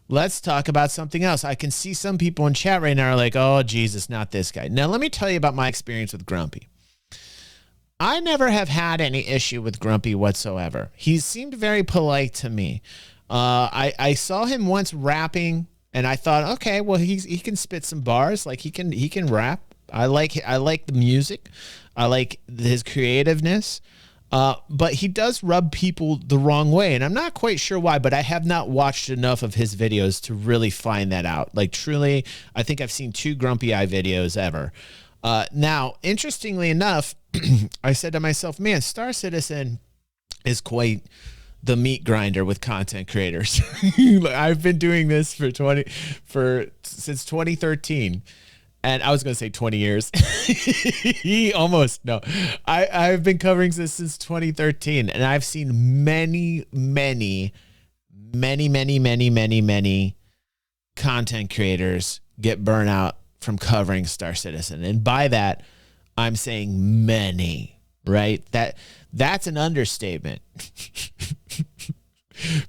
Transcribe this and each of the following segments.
let's talk about something else. I can see some people in chat right now are like, oh, Jesus, not this guy. Now, let me tell you about my experience with Grumpy. I never have had any issue with Grumpy whatsoever. He seemed very polite to me. I saw him once rapping, and I thought, okay, well, he can spit some bars. Like, he can rap. I like the music. I like his creativeness. But he does rub people the wrong way, and I'm not quite sure why, but I have not watched enough of his videos to really find that out. Like, truly, I think I've seen 2 Grumpy Eye videos ever. Now, interestingly enough, I said to myself, man, Star Citizen is quite the meat grinder with content creators. I've been doing this since 2013. And I was going to say 20 years. Almost. No. I've been covering this since 2013. And I've seen many content creators get burnt out from covering Star Citizen. And by that, I'm saying many, right? That's an understatement.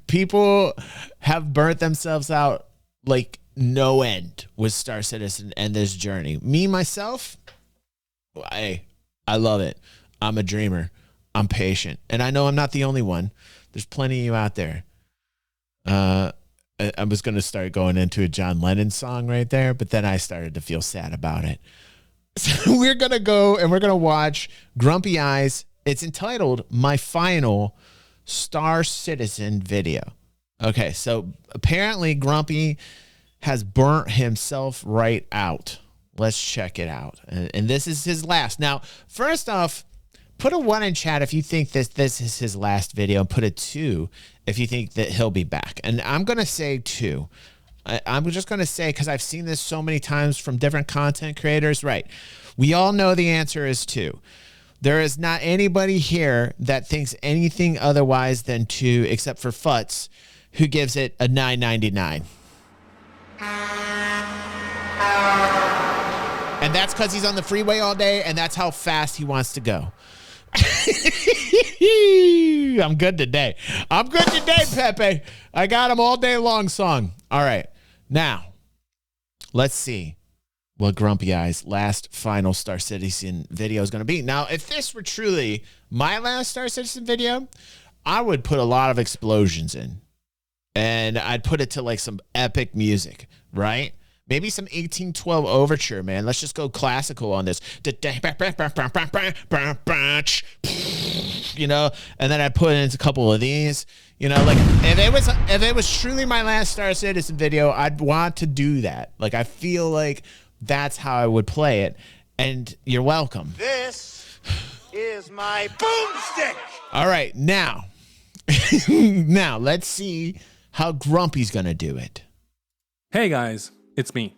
People have burnt themselves out like no end with Star Citizen and this journey. Me, myself, I love it. I'm a dreamer. I'm patient. And I know I'm not the only one. There's plenty of you out there. I was going to start going into a John Lennon song right there, but then I started to feel sad about it. So we're going to go and we're going to watch GrumpyEye's. It's entitled My Final Star Citizen Video. Okay, so apparently Grumpy has burnt himself right out. Let's check it out. And this is his last. Now, first off, put a 1 in chat if you think this is his last video. Put a 2 if you think that he'll be back. And I'm going to say 2. I'm just going to say, because I've seen this so many times from different content creators. Right. We all know the answer is 2. There is not anybody here that thinks anything otherwise than 2, except for Futz, who gives it a 9.99. And that's because he's on the freeway all day, and that's how fast he wants to go. I'm good today. I'm good today, Pepe. I got him all day long song. All right. Now, let's see what GrumpyEye's last final Star Citizen video is going to be. Now, if this were truly my last Star Citizen video, I would put a lot of explosions in. And I'd put it to like some epic music, right? Maybe some 1812 overture, man. Let's just go classical on this. You know, and then I put in a couple of these. You know, like if it was truly my last Star Citizen video, I'd want to do that. Like, I feel like that's how I would play it. And you're welcome. This is my boomstick. All right, now let's see how Grumpy's gonna do it. Hey guys, it's me.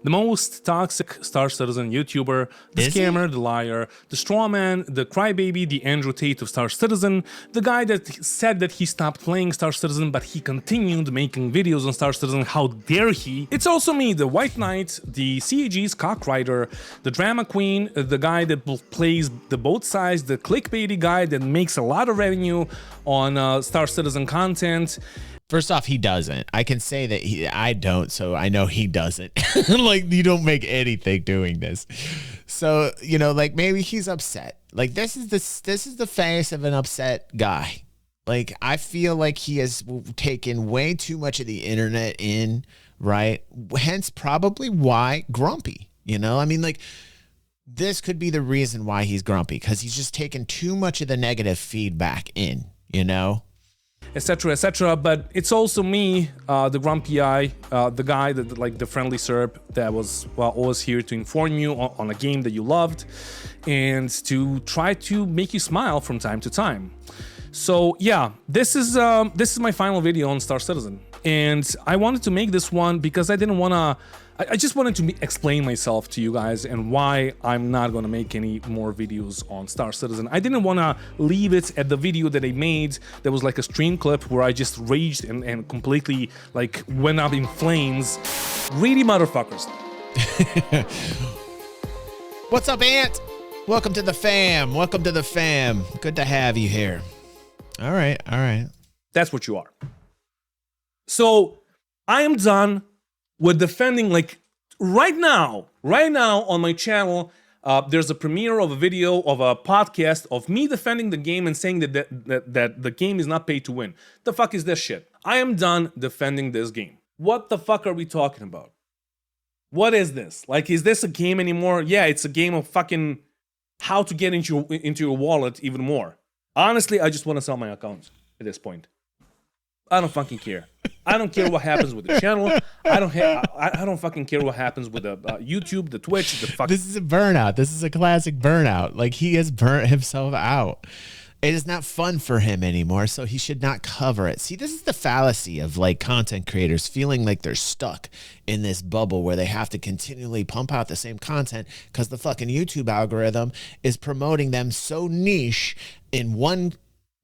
The most toxic Star Citizen YouTuber, the scammer, the liar, the strawman, the crybaby, the Andrew Tate of Star Citizen, the guy that said that he stopped playing Star Citizen but he continued making videos on Star Citizen, how dare he? It's also me, the White Knight, the CAG's cockrider, the drama queen, the guy that plays the both sides, the clickbaity guy that makes a lot of revenue on Star Citizen content. First off, he doesn't. I can say that I don't, so I know he doesn't. Like, you don't make anything doing this. So, you know, like, maybe he's upset. Like, this is the face of an upset guy. Like, I feel like he has taken way too much of the internet in, right? Hence, probably why grumpy, you know? I mean, like, this could be the reason why he's grumpy, because he's just taken too much of the negative feedback in, you know? Etc, etc. But it's also me, the Grumpy Eye, the guy that, like, the friendly Serb that was, well, always here to inform you on a game that you loved and to try to make you smile from time to time. So yeah, this is my final video on Star Citizen, and I wanted to make this one because I didn't want to. I just wanted to explain myself to you guys and why I'm not going to make any more videos on Star Citizen. I didn't want to leave it at the video that I made that was like a stream clip where I just raged and completely, like, went up in flames. Really, motherfuckers. What's up, Ant? Welcome to the fam. Welcome to the fam. Good to have you here. All right, all right. That's what you are. So I am done with defending, like, right now on my channel, there's a premiere of a video of a podcast of me defending the game and saying that the game is not pay to win. The fuck is this shit? I am done defending this game. What the fuck are we talking about? What is this? Like, is this a game anymore? Yeah, it's a game of fucking how to get into your wallet even more. Honestly, I just want to sell my account at this point. I don't fucking care. I don't care what happens with the channel. I don't fucking care what happens with the YouTube, the Twitch, the fuck. This is a burnout. This is a classic burnout. Like, he has burnt himself out. It is not fun for him anymore, so he should not cover it. See, this is the fallacy of like content creators feeling like they're stuck in this bubble where they have to continually pump out the same content because the fucking YouTube algorithm is promoting them so niche in one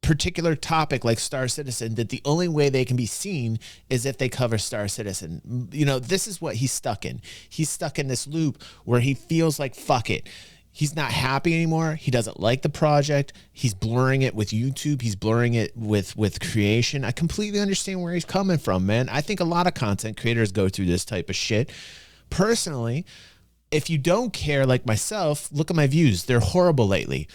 particular topic like Star Citizen that the only way they can be seen is if they cover Star Citizen. You know, this is what he's stuck in. He's stuck in this loop where he feels like, fuck it. He's not happy anymore. He doesn't like the project. He's blurring it with YouTube. He's blurring it with creation. I completely understand where he's coming from, man. I think a lot of content creators go through this type of shit. Personally, if you don't care like myself, look at my views. They're horrible lately.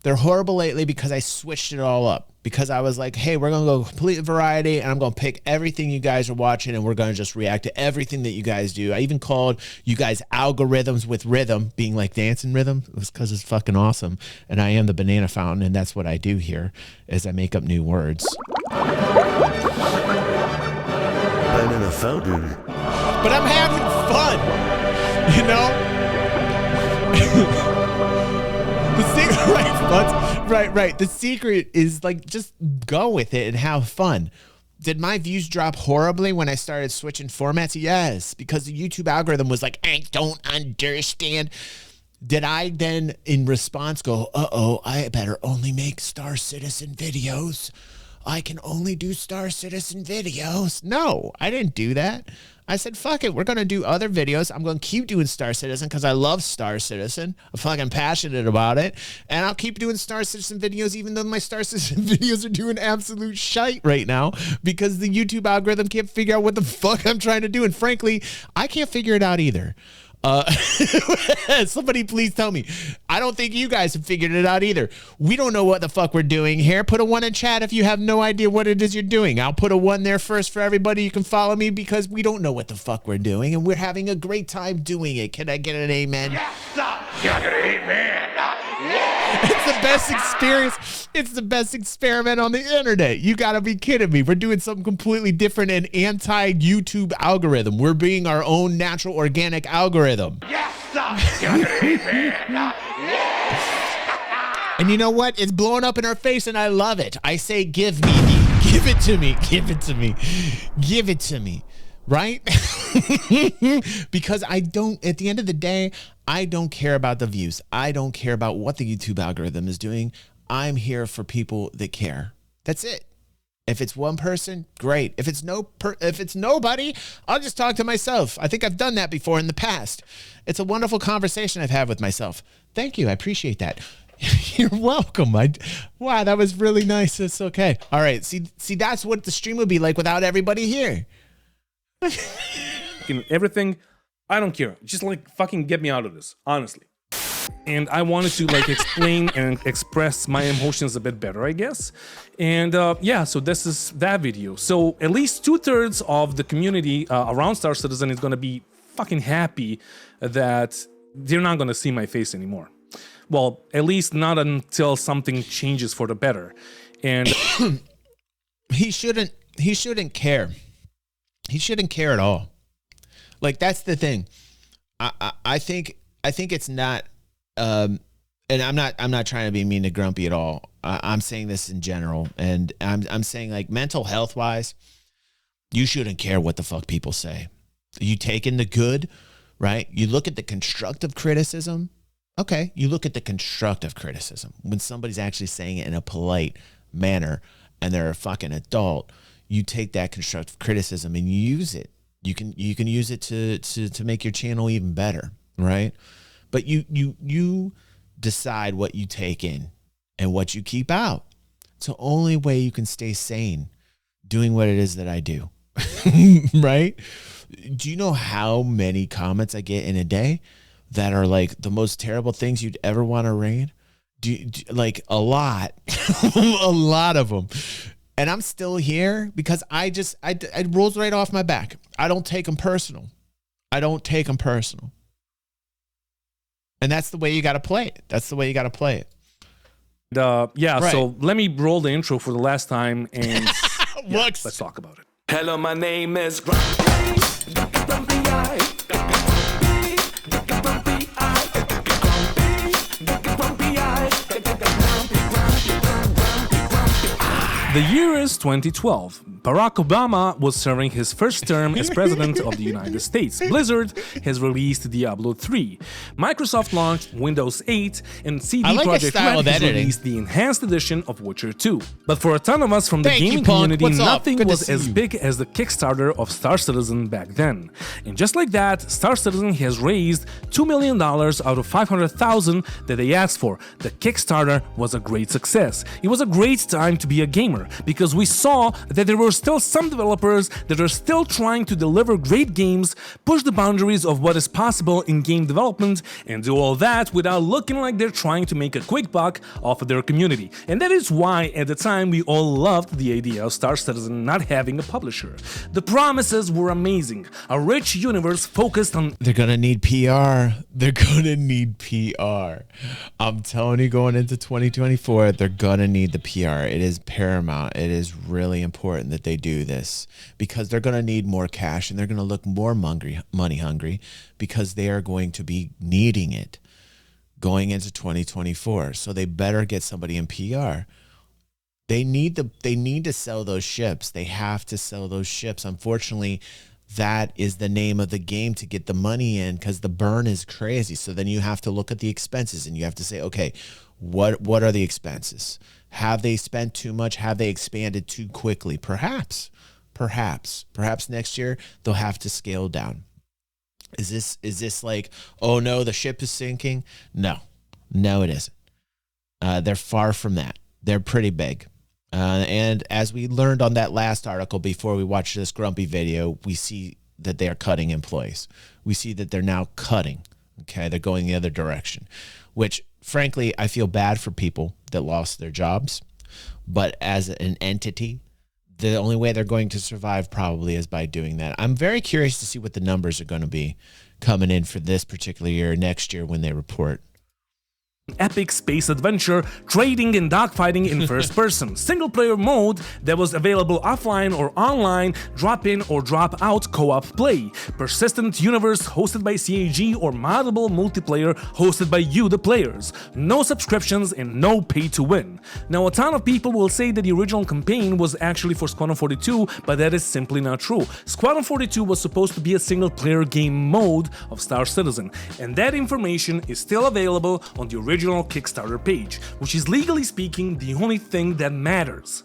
They're horrible lately because I switched it all up. Because I was like, hey, we're going to go complete variety and I'm going to pick everything you guys are watching and we're going to just react to everything that you guys do. I even called you guys algorithms with rhythm, being like dancing rhythm. It was because it's fucking awesome. And I am the banana fountain, and that's what I do here is I make up new words. Banana fountain. But I'm having fun, you know? The secret, right. The secret is like just go with it and have fun. Did my views drop horribly when I started switching formats? Yes, because the YouTube algorithm was like, I don't understand. Did I then in response go, uh-oh, I better only make Star Citizen videos? I can only do Star Citizen videos. No, I didn't do that. I said, fuck it. We're going to do other videos. I'm going to keep doing Star Citizen because I love Star Citizen. I'm fucking passionate about it. And I'll keep doing Star Citizen videos even though my Star Citizen videos are doing absolute shite right now because the YouTube algorithm can't figure out what the fuck I'm trying to do. And frankly, I can't figure it out either. Somebody please tell me. I don't think you guys have figured it out either. We don't know what the fuck we're doing here. Put a 1 in chat if you have no idea what it is you're doing. I'll put a 1 there first for everybody. You can follow me because we don't know what the fuck we're doing and we're having a great time doing it. Can I get an amen? Yes, sir. Can I get an amen? It's the best experience. It's the best experiment on the internet. You gotta be kidding me. We're doing something completely different and anti-YouTube algorithm. We're being our own natural organic algorithm. Yes, sir. Can I get an amen? And you know what? It's blowing up in our face and I love it. I say, give it to me. Give it to me. Give it to me. Right? Because I don't, at the end of the day, I don't care about the views. I don't care about what the YouTube algorithm is doing. I'm here for people that care. That's it. If it's one person, great. If it's nobody, I'll just talk to myself. I think I've done that before in the past. It's a wonderful conversation I've had with myself. Thank you. I appreciate that. You're welcome. Wow, that was really nice. It's okay. All right. See, that's what the stream would be like without everybody here. Everything, I don't care. Just like fucking get me out of this, honestly. And I wanted to like explain and express my emotions a bit better, I guess. And yeah, so this is that video. So at least 2/3 of the community around Star Citizen is gonna be fucking happy that they're not gonna see my face anymore. Well, at least not until something changes for the better. And he shouldn't care. He shouldn't care at all. Like, that's the thing. I think it's not, and I'm not trying to be mean to Grumpy at all. I'm saying this in general, and I'm saying like mental health wise, you shouldn't care what the fuck people say. You take in the good, right? You look at the constructive criticism. Okay, you look at the constructive criticism when somebody's actually saying it in a polite manner, and they're a fucking adult. You take that constructive criticism and you use it. You can use it to make your channel even better, right? But you decide what you take in and what you keep out. It's the only way you can stay sane doing what it is that I do. right? Do you know how many comments I get in a day that are like the most terrible things you'd ever want to read? Like a lot, a lot of them. And I'm still here because it rolls right off my back. I don't take them personal. And that's the way you got to play it. Yeah, Right. so let me roll the intro for the last time and let's talk about it. Hello, my name is GrumpyEye. The year is 2012. Barack Obama was serving his first term as president of the United States. Blizzard has released Diablo 3. Microsoft launched Windows 8, and CD I like Projekt his style Red of has editing. released the enhanced edition of Witcher 2. But for a ton of us from the Thank you, gaming Punk. community, What's up? nothing Good to was see as you. big as the Kickstarter of Star Citizen back then. And just like that, Star Citizen has raised $2 million out of $500,000 that they asked for. The Kickstarter was a great success. It was a great time to be a gamer because we saw that there were still some developers that are still trying to deliver great games, push the boundaries of what is possible in game development, and do all that without looking like they're trying to make a quick buck off of their community. And that is why at the time we all loved the idea of Star Citizen not having a publisher. The promises were amazing. A rich universe focused on They're going to need PR. I'm telling you, going into 2024, they're going to need the PR. It is paramount. It is really important that they do this because they're going to need more cash and they're going to look more money hungry because they are going to be needing it going into 2024. So they better get somebody in PR. They need to sell those ships. They have to sell those ships. Unfortunately, that is the name of the game to get the money in because the burn is crazy. So then you have to look at the expenses and you have to say, okay, what are the expenses? Have they spent too much? Have they expanded too quickly? Perhaps next year they'll have to scale down. Is this like, oh no, the ship is sinking? No, it isn't. They're far from that. They're pretty big. And as we learned on that last article before we watched this Grumpy video, we see that they are cutting employees. We see that they're now cutting. Okay, they're going the other direction, which frankly, I feel bad for people that lost their jobs. But as an entity, the only way they're going to survive probably is by doing that. I'm very curious to see what the numbers are going to be coming in for this particular year, next year when they report. epic space adventure, trading and dogfighting in first person, single player mode that was available offline or online, drop in or drop out co-op play, persistent universe hosted by CAG or moddable multiplayer hosted by you the players, no subscriptions and no pay to win. Now a ton of people will say that the original campaign was actually for Squadron 42, but that is simply not true. Squadron 42 was supposed to be a single player game mode of Star Citizen, and that information is still available on the original Kickstarter page, which is legally speaking the only thing that matters.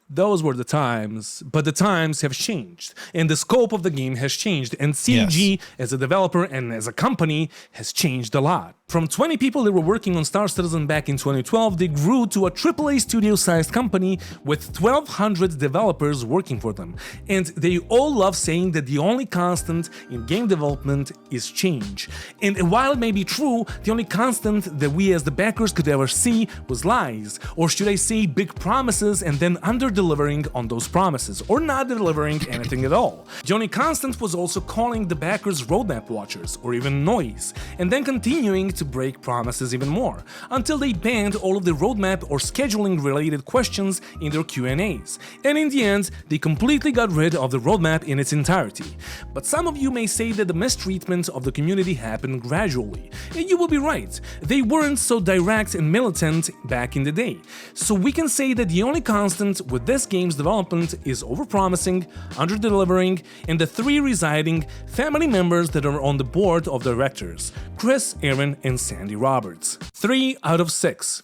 Those were the times, but the times have changed, and the scope of the game has changed, and CG as a developer and as a company has changed a lot. From 20 people that were working on Star Citizen back in 2012, they grew to a AAA studio-sized company with 1,200 developers working for them. And they all love saying that the only constant in game development is change. And while it may be true, the only constant that we as the backers could ever see was lies, or should I say big promises and then under-delivering on those promises, or not delivering anything at all. The only constant was also calling the backers roadmap watchers, or even noise, and then continuing to break promises even more, until they banned all of the roadmap or scheduling related questions in their Q&As. And in the end, they completely got rid of the roadmap in its entirety. But some of you may say that the mistreatment of the community happened gradually, and you will be right. They weren't so direct and militant back in the day. So we can say that the only constant with this game's development is overpromising, under-delivering, and the three residing family members that are on the board of directors: Chris, Aaron, and Sandy Roberts. 3 out of 6.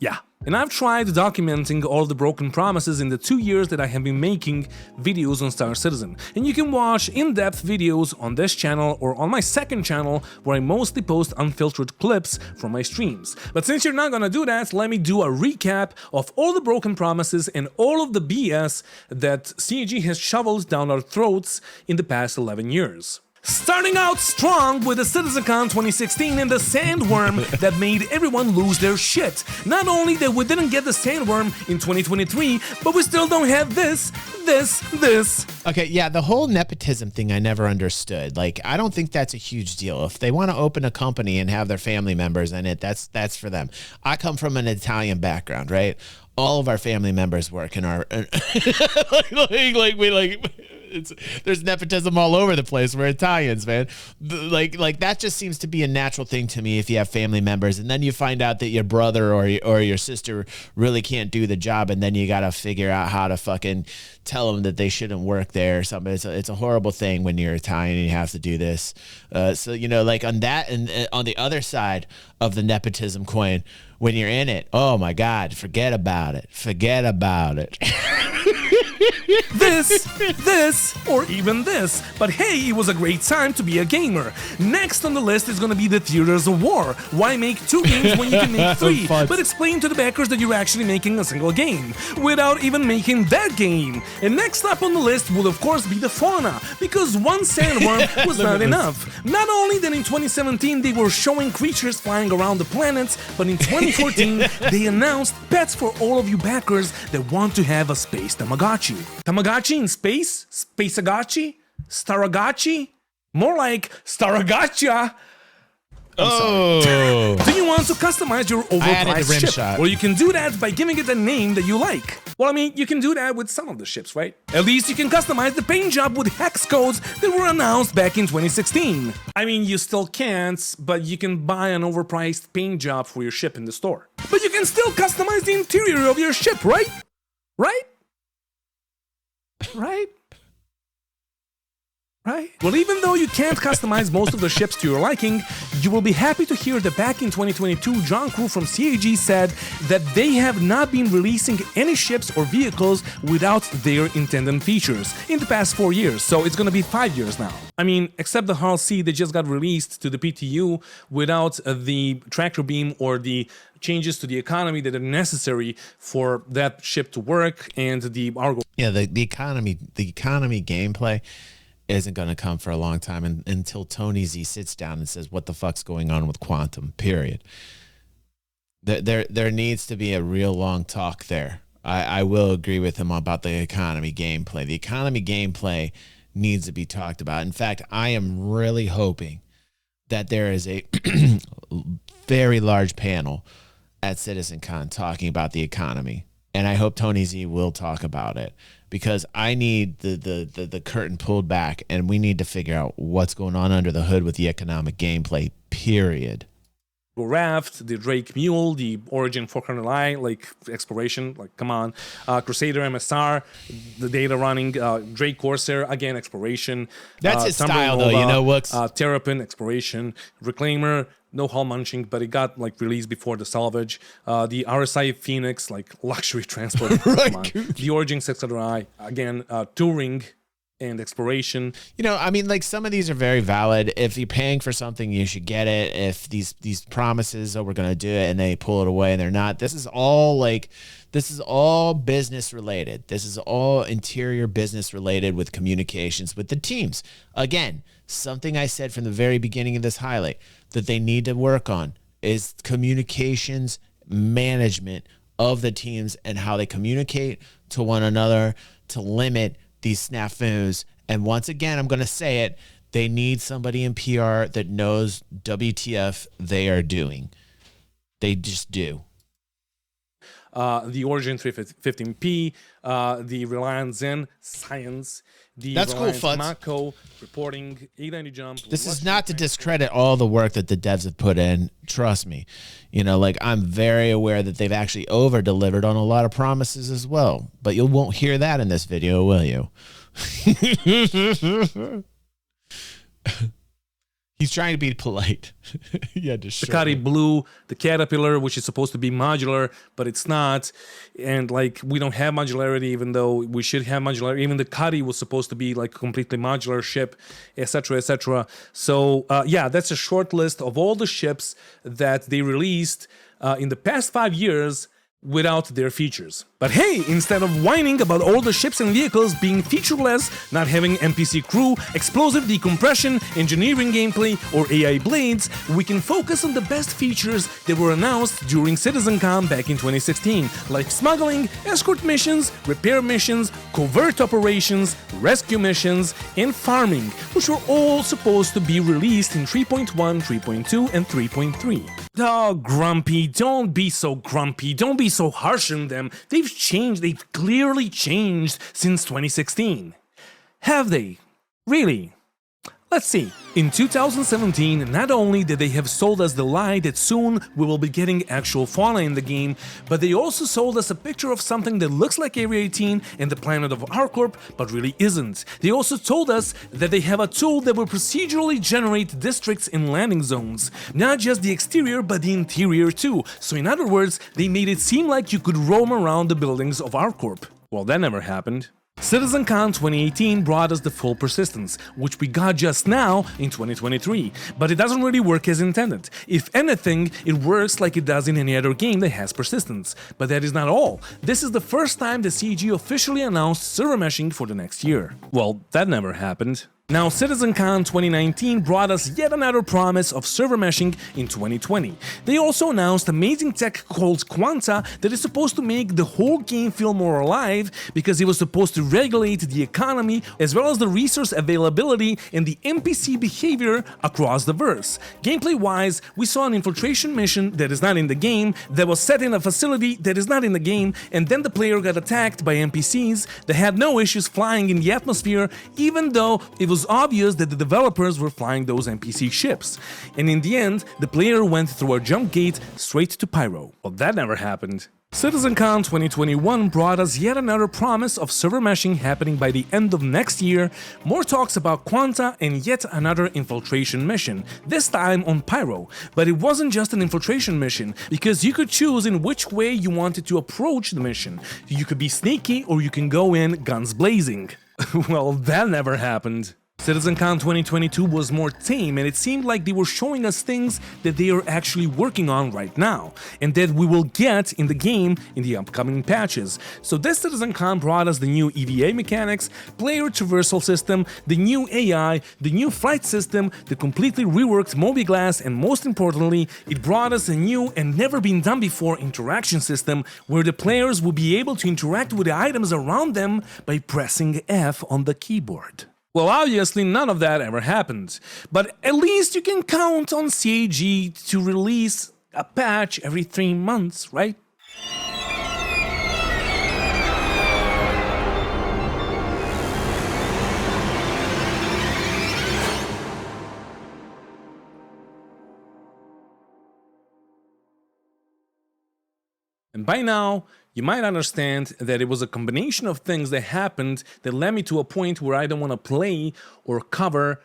Yeah, And I've tried documenting all the broken promises in the 2 years that I have been making videos on Star Citizen. And you can watch in-depth videos on this channel or on my second channel where I mostly post unfiltered clips from my streams. But since you're not gonna do that, let me do a recap of all the broken promises and all of the BS that CAG has shoveled down our throats in the past 11 years. Starting out strong with the CitizenCon 2016 and the sandworm that made everyone lose their shit. Not only that we didn't get the sandworm in 2023, but we still don't have this. Okay, yeah, the whole nepotism thing I never understood. Like, I don't think that's a huge deal. If they want to open a company and have their family members in it, that's for them. I come from an Italian background, right? All of our family members work in our there's nepotism all over the place. We're Italians, man. Like that just seems to be a natural thing to me if you have family members, and then you find out that your brother or your sister really can't do the job, and then you got to figure out how to fucking tell them that they shouldn't work there or something. It's a horrible thing when you're Italian and you have to do this. So, you know, like on that and on the other side of the nepotism coin, when you're in it, oh my God, forget about it. Forget about it. this, or even this. But hey, it was a great time to be a gamer. Next on the list is gonna be the Theaters of War. Why make 2 games when you can make 3? But explain to the backers that you're actually making a single game, without even making that game. And next up on the list will of course be the fauna, because one sandworm was not enough. Not only that in 2017 they were showing creatures flying around the planets, but in 2014 they announced pets for all of you backers that want to have a space Tamagotchi. Tamagotchi in space? Spaceagotchi? Staragotchi? More like Staragacha. Oh. Do you want to customize your overpriced ship? Shot. Well, you can do that by giving it a name that you like. Well, I mean, you can do that with some of the ships, right? At least you can customize the paint job with hex codes that were announced back in 2016. I mean, you still can't, but you can buy an overpriced paint job for your ship in the store. But you can still customize the interior of your ship, right? Right? Right? Right? Well, even though you can't customize most of the ships to your liking, you will be happy to hear that back in 2022, John Crew from CAG said that they have not been releasing any ships or vehicles without their intended features in the past 4 years, so it's gonna be 5 years now. I mean, except the Hull C that just got released to the PTU without the tractor beam or the changes to the economy that are necessary for that ship to work and the Argo. Yeah, the economy gameplay isn't going to come for a long time until Tony Z sits down and says, what the fuck's going on with quantum, period. There needs to be a real long talk there. I will agree with him about the economy gameplay. The economy gameplay needs to be talked about. In fact, I am really hoping that there is a very large panel at CitizenCon talking about the economy. And I hope Tony Z will talk about it, because I need the curtain pulled back, and we need to figure out what's going on under the hood with the economic gameplay, period. Raft, the Drake Mule, the Origin 400i, like exploration, like come on. Crusader MSR, the data running, Drake Corsair, again, exploration. That's his style, though, you know, what's... Terrapin, exploration. Reclaimer, no hull munching, but it got like released before the salvage. The RSI Phoenix, like luxury transport. Right. The Origin 600i, again, touring and exploration. You know, I mean, like some of these are very valid. If you're paying for something, you should get it. If these promises, oh, we're going to do it, and they pull it away and they're not, this is all business related. This is all interior business related with communications with the teams. Again, something I said from the very beginning of this highlight that they need to work on is communications management of the teams and how they communicate to one another to limit these snafus. And once again, I'm going to say it, they need somebody in PR that knows WTF they are doing. They just do. The Origin 315P, the Reliant Zen Science, the That's Reliant cool, Fuds. Mako reporting, 890 jump. This is not to discredit all the work that the devs have put in. Trust me. You know, like I'm very aware that they've actually over-delivered on a lot of promises as well. But you won't hear that in this video, will you? He's trying to be polite. He had to The Cuddy Blue, the Caterpillar, which is supposed to be modular, but it's not. And like we don't have modularity, even though we should have modularity. Even the Cuddy was supposed to be like a completely modular ship, etc., etc. So yeah, that's a short list of all the ships that they released in the past 5 years without their features. But hey, instead of whining about all the ships and vehicles being featureless, not having NPC crew, explosive decompression, engineering gameplay, or AI blades, we can focus on the best features that were announced during CitizenCon back in 2016, like smuggling, escort missions, repair missions, covert operations, rescue missions, and farming, which were all supposed to be released in 3.1, 3.2, and 3.3. Oh, Grumpy, don't be so grumpy. Don't be so harsh on them. They've changed. They've clearly changed since 2016. Have they? Really? Let's see. In 2017, not only did they have sold us the lie that soon we will be getting actual fauna in the game, but they also sold us a picture of something that looks like Area 18 and the planet of ArcCorp, but really isn't. They also told us that they have a tool that will procedurally generate districts and landing zones. Not just the exterior, but the interior too. So in other words, they made it seem like you could roam around the buildings of ArcCorp. Well, that never happened. CitizenCon 2018 brought us the full persistence, which we got just now in 2023, but it doesn't really work as intended. If anything, it works like it does in any other game that has persistence. But that is not all. This is the first time the CG officially announced server meshing for the next year. Well, that never happened. Now, CitizenCon 2019 brought us yet another promise of server meshing in 2020. They also announced amazing tech called Quanta that is supposed to make the whole game feel more alive because it was supposed to regulate the economy as well as the resource availability and the NPC behavior across the verse. Gameplay-wise, we saw an infiltration mission that is not in the game, that was set in a facility that is not in the game, and then the player got attacked by NPCs that had no issues flying in the atmosphere, even though it was obvious that the developers were flying those NPC ships. And in the end, the player went through a jump gate straight to Pyro. Well, that never happened. CitizenCon 2021 brought us yet another promise of server meshing happening by the end of next year, more talks about Quanta, and yet another infiltration mission, this time on Pyro. But it wasn't just an infiltration mission, because you could choose in which way you wanted to approach the mission. You could be sneaky or you can go in guns blazing. Well, that never happened. CitizenCon 2022 was more tame, and it seemed like they were showing us things that they are actually working on right now, and that we will get in the game in the upcoming patches. So this CitizenCon brought us the new EVA mechanics, player traversal system, the new AI, the new flight system, the completely reworked mobiGlass, and most importantly, it brought us a new and never been done before interaction system where the players will be able to interact with the items around them by pressing F on the keyboard. Well, obviously none of that ever happened, but at least you can count on CAG to release a patch every 3 months, right? And by now, you might understand that it was a combination of things that happened that led me to a point where I don't want to play or cover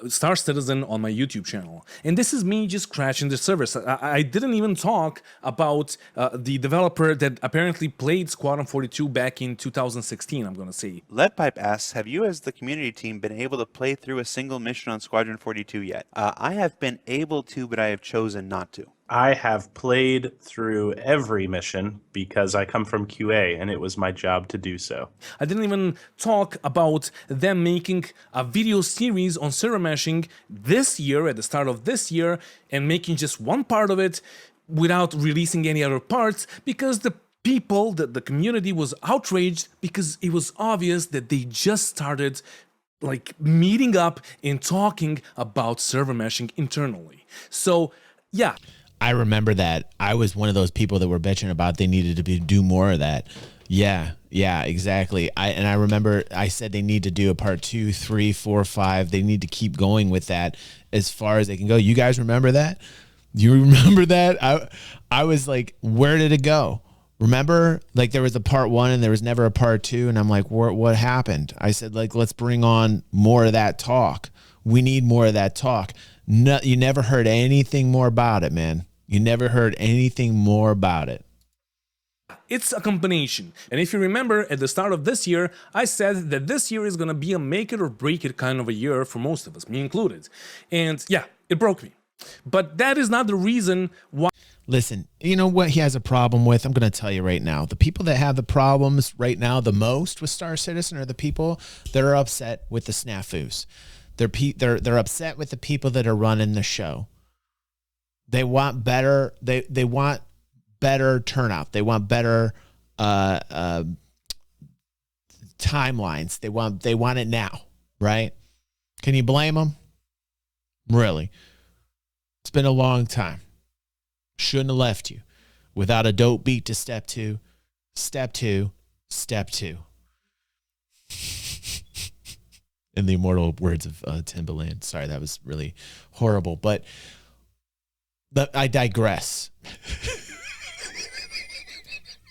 Star Citizen on my YouTube channel. And this is me just crashing the service. I didn't even talk about the developer that apparently played Squadron 42 back in 2016, I'm gonna say. Leadpipe asks, have you as the community team been able to play through a single mission on Squadron 42 yet? I have been able to, but I have chosen not to. I have played through every mission because I come from QA and it was my job to do so. I didn't even talk about them making a video series on server meshing this year, at the start of this year, and making just one part of it without releasing any other parts, because the people, the community was outraged because it was obvious that they just started like meeting up and talking about server meshing internally. So yeah. I remember that. I was one of those people that were bitching about they needed to do more of that. Yeah, exactly. I remember I said they need to do a part 2, 3, 4, 5. They need to keep going with that as far as they can go. You guys remember that? You remember that? I was like, where did it go? Remember, like there was a part 1 and there was never a part 2, and I'm like, what happened? I said, like, let's bring on more of that talk. We need more of that talk. No, you never heard anything more about it, man. You never heard anything more about it. It's a combination. And if you remember, at the start of this year, I said that this year is going to be a make it or break it kind of a year for most of us, me included. And yeah, it broke me. But that is not the reason why. Listen, you know what he has a problem with? I'm going to tell you right now. The people that have the problems right now the most with Star Citizen are the people that are upset with the snafus. They're upset with the people that are running the show. They want better. They want better turnout. They want better timelines. They want it now, right? Can you blame them? Really? It's been a long time. Shouldn't have left you without a dope beat to step two. In the immortal words of Timbaland. Sorry, that was really horrible, but I digress.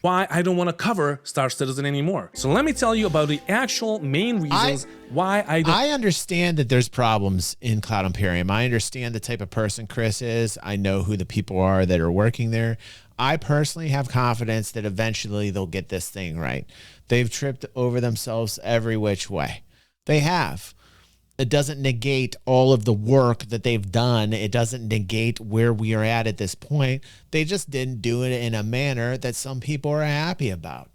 Why I don't want to cover Star Citizen anymore. So let me tell you about the actual main reasons why I don't. I understand that there's problems in Cloud Imperium. I understand the type of person Chris is. I know who the people are that are working there. I personally have confidence that eventually they'll get this thing right. They've tripped over themselves every which way. They have. It doesn't negate all of the work that they've done. It doesn't negate where we are at this point. They just didn't do it in a manner that some people are happy about.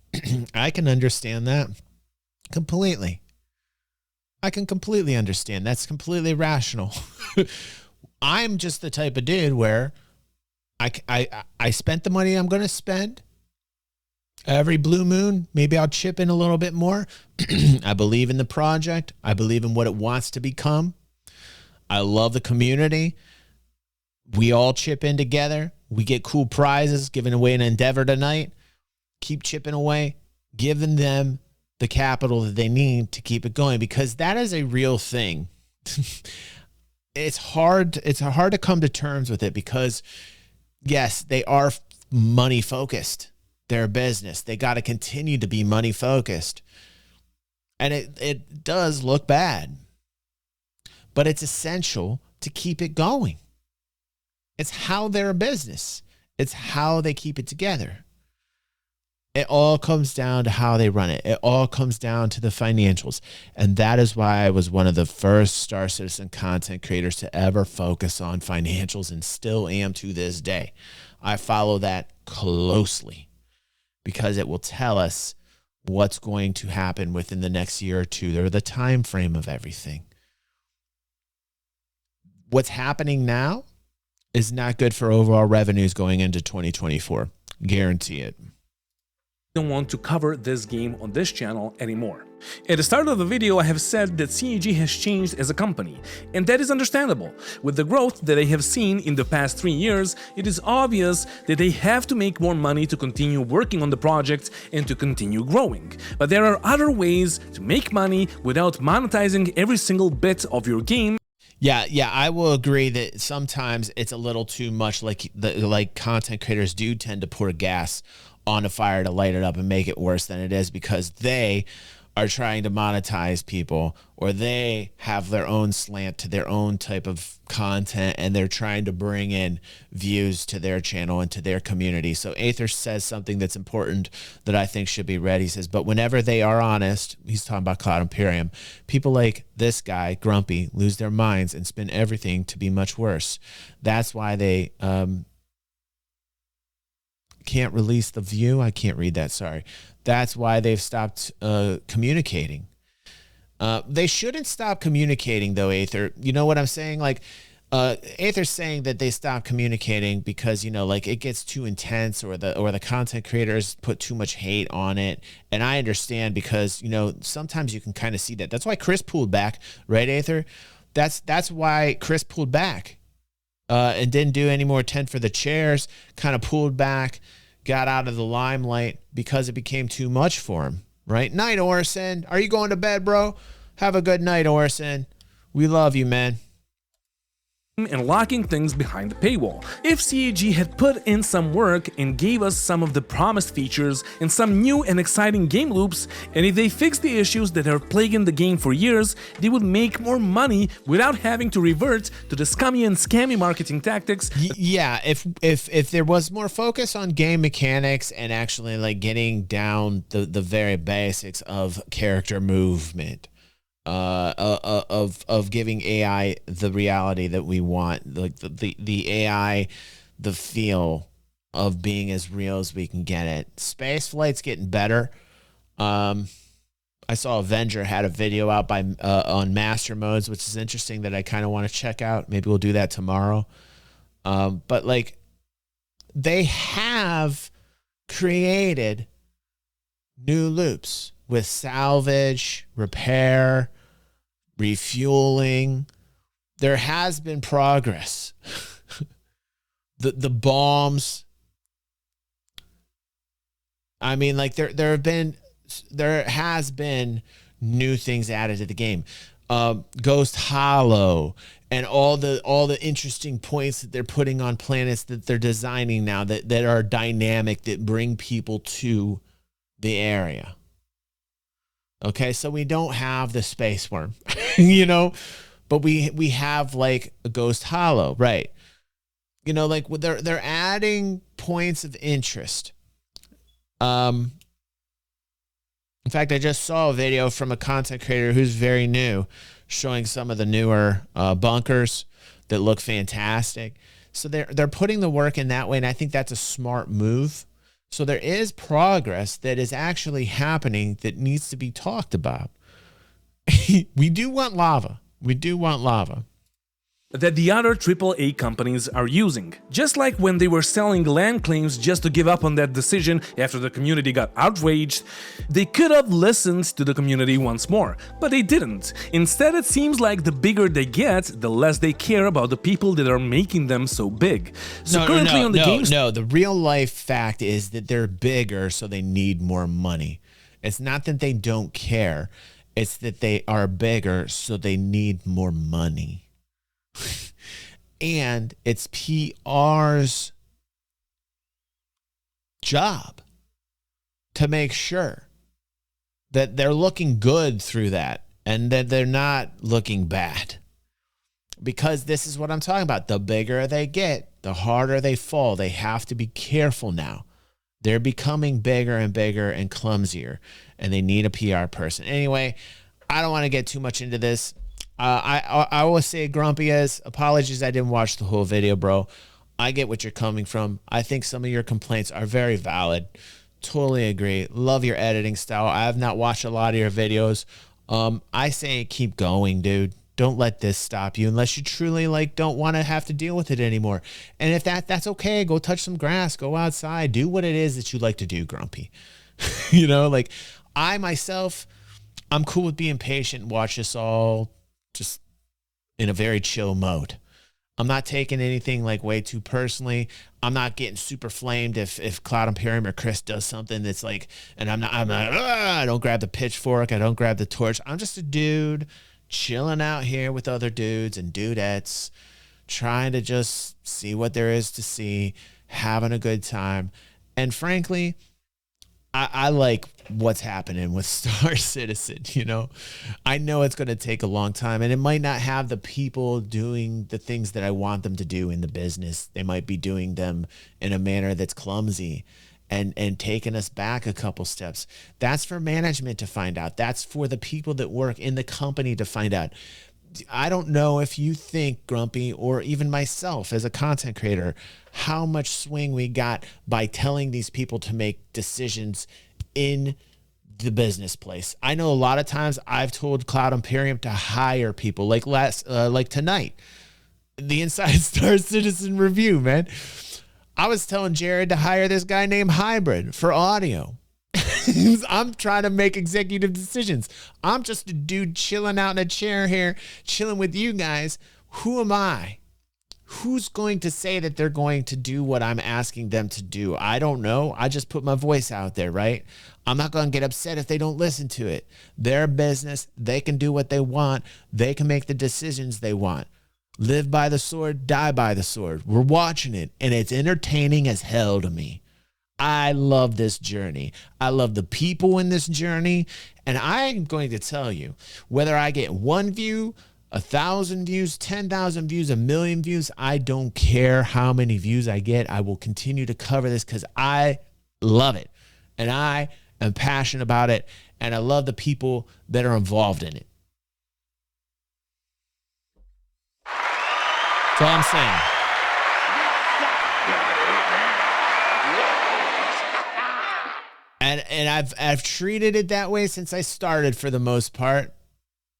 I can understand that completely. I can completely understand. That's completely rational. I'm just the type of dude where I spent the money I'm going to spend. Every blue moon, maybe I'll chip in a little bit more. I believe in the project. I believe in what it wants to become. I love the community. We all chip in together. We get cool prizes, giving away an Endeavor tonight. Keep chipping away, giving them the capital that they need to keep it going, because that is a real thing. It's hard to come to terms with it because, yes, they are money focused. Their business. They got to continue to be money focused. And it does look bad. But it's essential to keep it going. It's how they're a business. It's how they keep it together. It all comes down to how they run it. It all comes down to the financials. And that is why I was one of the first Star Citizen content creators to ever focus on financials, and still am to this day. I follow that closely, because it will tell us what's going to happen within the next year or two. They're the time frame of everything. What's happening now is not good for overall revenues going into 2024. Guarantee it. Don't want to cover this game on this channel anymore. At the start of the video, I have said that CAG has changed as a company, and that is understandable. With the growth that they have seen in the past 3 years, it is obvious that they have to make more money to continue working on the project and to continue growing. But there are other ways to make money without monetizing every single bit of your game. Yeah, I will agree that sometimes it's a little too much, like content creators do tend to pour gas on a fire to light it up and make it worse than it is, because they are trying to monetize people, or they have their own slant to their own type of content, and they're trying to bring in views to their channel and to their community. So Aether says something that's important that I think should be read. He says, but whenever they are honest, he's talking about Cloud Imperium, people like this guy, Grumpy, lose their minds and spin everything to be much worse. That's why they can't release the view. I can't read that, sorry. That's why they've stopped communicating. They shouldn't stop communicating, though, Aether. You know what I'm saying? Like, Aether's saying that they stop communicating because, you know, like, it gets too intense, or the content creators put too much hate on it. And I understand, because, you know, sometimes you can kind of see that. That's why Chris pulled back, right, Aether? That's why Chris pulled back and didn't do any more tent for the chairs, kind of pulled back, got out of the limelight because it became too much for him, right? Night, Orson. Are you going to bed, bro? Have a good night, Orson. We love you, man. and locking things behind the paywall. If CAG had put in some work and gave us some of the promised features and some new and exciting game loops, and if they fixed the issues that are plaguing the game for years, they would make more money without having to revert to the scummy and scammy marketing tactics. Yeah, if there was more focus on game mechanics and actually like getting down the very basics of character movement, of giving AI the reality that we want, like the AI, the feel of being as real as we can get it. Space flight's getting better. I saw Avenger had a video out by on master modes, which is interesting that I kind of want to check out. Maybe we'll do that tomorrow. But like they have created new loops with salvage, repair, refueling. There has been progress. the bombs. I mean, like there has been new things added to the game. Ghost Hollow and all the interesting points that they're putting on planets that they're designing now that are dynamic, that bring people to the area. Okay, so we don't have the space worm, you know, but we have like a Ghost Hollow, right? You know, like they're adding points of interest. In fact, I just saw a video from a content creator who's very new, showing some of the newer bunkers that look fantastic. So they're putting the work in that way, and I think that's a smart move. So there is progress that is actually happening that needs to be talked about. We do want lava. We do want lava. That the other AAA companies are using. Just like when they were selling land claims just to give up on that decision after the community got outraged, they could have listened to the community once more, but they didn't. Instead, it seems like the bigger they get, the less they care about the people that are making them so big. So the real life fact is that they're bigger, so they need more money. It's not that they don't care. It's that they are bigger, so they need more money. And it's PR's job to make sure that they're looking good through that and that they're not looking bad. Because this is what I'm talking about. The bigger they get, the harder they fall. They have to be careful now. They're becoming bigger and bigger and clumsier, and they need a PR person. Anyway, I don't want to get too much into this. I always say, GrumpyEye's, apologies I didn't watch the whole video, bro. I get what you're coming from. I think some of your complaints are very valid. Totally agree. Love your editing style. I have not watched a lot of your videos. I say keep going, dude. Don't let this stop you unless you truly like don't want to have to deal with it anymore. And if that's okay, go touch some grass, go outside, do what it is that you like to do, Grumpy. You know, like I myself, I'm cool with being patient, watch this all just in a very chill mode. I'm not taking anything like way too personally. I'm not getting super flamed if Cloud Imperium or Chris does something that's like, and I'm not, I don't grab the pitchfork. I don't grab the torch. I'm just a dude chilling out here with other dudes and dudettes, trying to just see what there is to see, having a good time. And frankly, I like what's happening with Star Citizen, you know. I know it's going to take a long time, and it might not have the people doing the things that I want them to do in the business. They might be doing them in a manner that's clumsy and taking us back a couple steps. That's for management to find out. That's for the people that work in the company to find out. I don't know if you think, Grumpy, or even myself as a content creator, how much swing we got by telling these people to make decisions in the business place. I know a lot of times I've told Cloud Imperium to hire people, like like tonight, the Inside Star Citizen review, man. I was telling Jared to hire this guy named Hybrid for audio. I'm trying to make executive decisions. I'm just a dude chilling out in a chair here, chilling with you guys. Who am I? Who's going to say that they're going to do what I'm asking them to do? I don't know. I just put my voice out there, right? I'm not going to get upset if they don't listen to it. Their business. They can do what they want. They can make the decisions they want. Live by the sword, die by the sword. We're watching it, and it's entertaining as hell to me. I love this journey. I love the people in this journey. And I'm going to tell you, whether I get 1 view, 1,000 views, 10,000 views, 1,000,000 views, I don't care how many views I get. I will continue to cover this because I love it. And I am passionate about it. And I love the people that are involved in it. That's all I'm saying. And I've treated it that way since I started for the most part.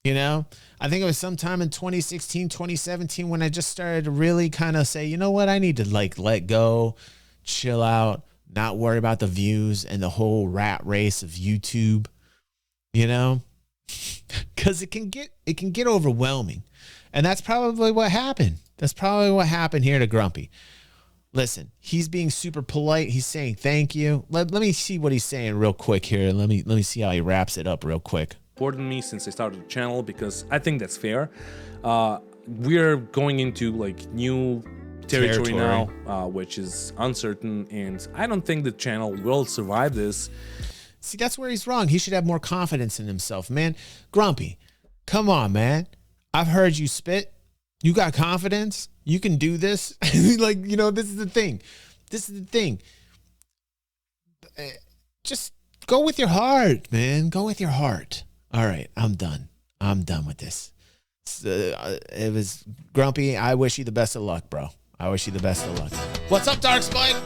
You know, I think it was sometime in 2016, 2017 when I just started to really kind of say, you know what, I need to like let go, chill out, not worry about the views and the whole rat race of YouTube, you know, because it can get overwhelming. And that's probably what happened. That's probably what happened here to Grumpy. Listen, he's being super polite. He's saying thank you. Let me see what he's saying real quick here. Let me see how he wraps it up real quick. Supported me since I started the channel because I think that's fair. We're going into like new territory now, which is uncertain, and I don't think the channel will survive this. See, that's where he's wrong. He should have more confidence in himself, man. Grumpy, come on, man. I've heard you spit. You got confidence. You can do this. Like, you know, this is the thing. This is the thing. Just go with your heart, man. Go with your heart. All right, I'm done. I'm done with this. It was Grumpy. I wish you the best of luck, bro. I wish you the best of luck. What's up, Dark Spike?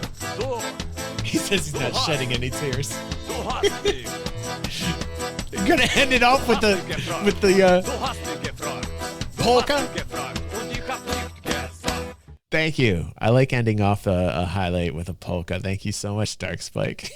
He says he's not shedding any tears. You're gonna end it off with the polka. Thank you. I like ending off a highlight with a polka. Thank you so much, Dark Spike.